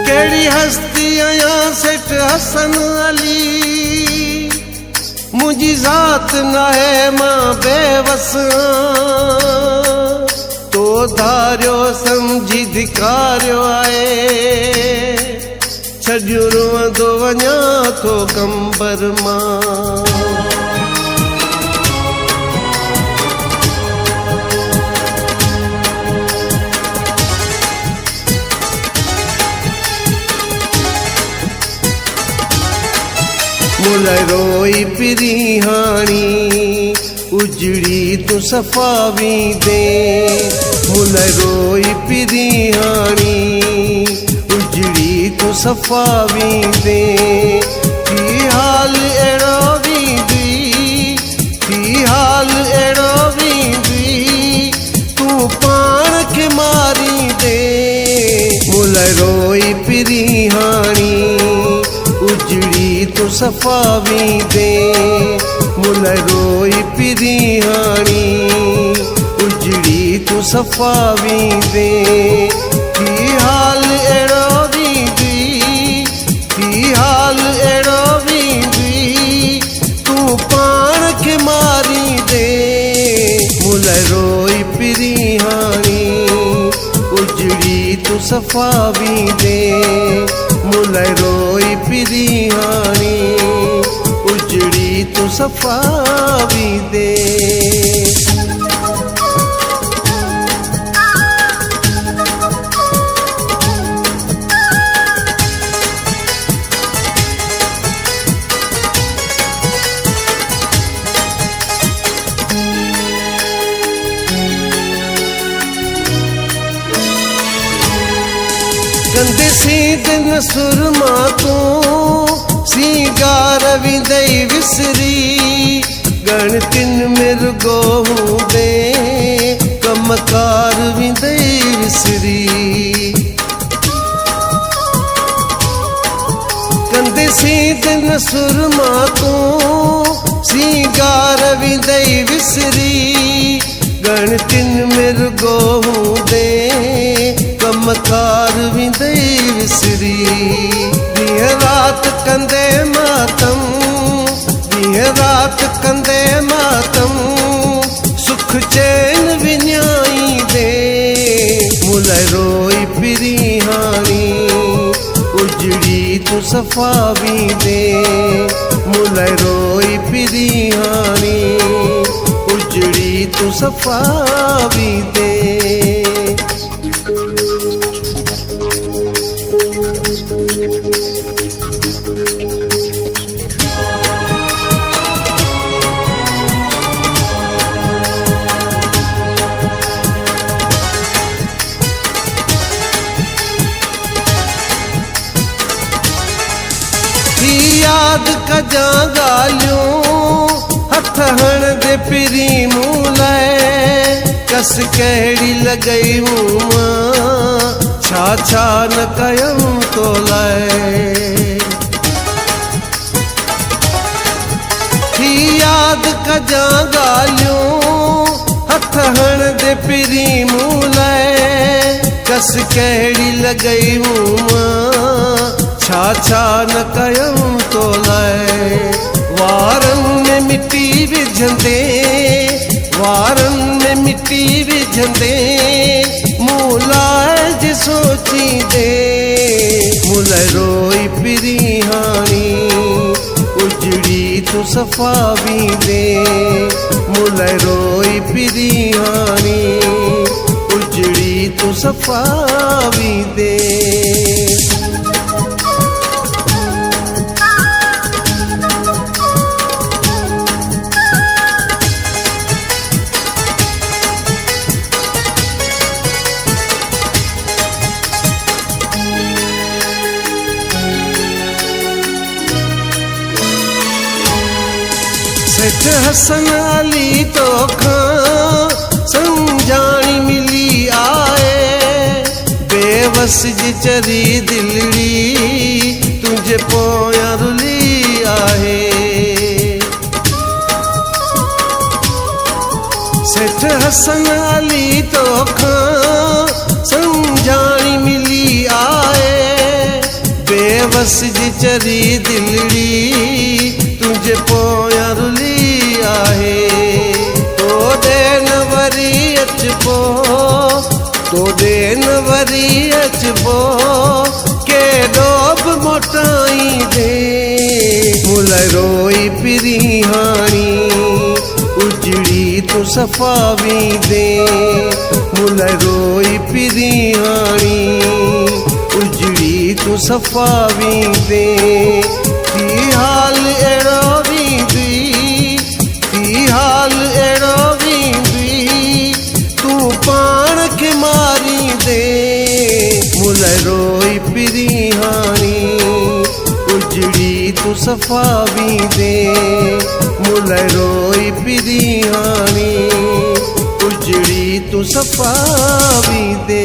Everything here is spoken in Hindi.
केड़ी हस्ती आया सेठ हसन अली, मुझी जात न है मां बेवस, तो धारियो समझी धिकारियो आए, छॾियो रोअंदो वञा थो कंबर मां। मुल रोई पिरी हाणी उजड़ी तू सफ़ावी दे, मुल रोई पिरी हाणी उजड़ी तू सफ़ावी दे, की हाल अहिड़ो वींदी, की हाल अहिड़ो वींदी, तू पाण खे मारी दे। मुल रोई पिरी हाणी उजड़ी तू सफ़ावी दे, मुल रोई पिरी हाणी उजड़ी तू सफ़ावी दे, की हाल अहिड़ो वींदी, की हाल अहिड़ो वींदी, तू पाण खे मारी दे। मुल रोई पिरी हाणी उजड़ी तू सफ़ावी दे, मुल रोई पिरी हाणी उजड़ी तू सफ़ावी दे। कंदे सीधन सुरमा तू सीगार विंदई विसरी, गणतिन मिर्गो हूंदे कमकार विंदई विसरी। कंदे सीधन सुरमा तू सीगार विंदई विसरी, गणतिन मिर्गो हूंदे कमकार विंदई विसरी। ॾींहं रात कंदे मातम, ॾींहं रात कंदे मातम, सुख चैन विञाई दे। मुल रोई पिरी हाणी उजड़ी तू सफ़ावी दे, मुल रोई पिरी हाणी उजड़ी तू सफ़ावी दे। याद कजा गालियूं हथ हण दे पिरी मूं लाइ, कस कहिड़ी लॻई हूं मां छा छा न कयऊं तो लाइ। याद कजा गालियूं हथ हण दे पिरी मूं लाइ, कस कहिड़ी लॻई हूं मां छा छा न कयऊं तो लाइ। वारनि में मिटी विझंदे, वारनि में मिटी विझंदे, मूं लाइ जे सोचींदे। मुल रोई पिरी हाणी उजड़ी तू सफ़ावी दे, मुल रोई पिरी हाणी उजड़ी तू सफ़ावी दे। सेठ हसन अली तोखां सम्झाणी मिली आए, बेवस जी चरी दिलड़ी तुंहिंजे पोयां रुली आहे। सेठ हसन अली तोखां सम्झाणी मिली आहे, बेवस जी चरी दिलड़ी तुंहिंजे पोयां रुली आहे। तोॾे न वरी अचबो, तोॾे न वरी अचबो, केॾो बि मोटाईंदे मुल रोई पिरिहाणी उजड़ी तू सफ़ावींदे, मुल रोई पिरिहाणी उजड़ी तू सफ़ावींदे। थी हाल अहिड़ो वींदी, थी हाल अहिड़ो वींदी, तूं पाण खे मारींदे मुल रोई पिरिहाणी उजड़ी तू सफ़ावींदे, मुल रोई पिरिहाणी उजड़ी तू सफ़ावींदे।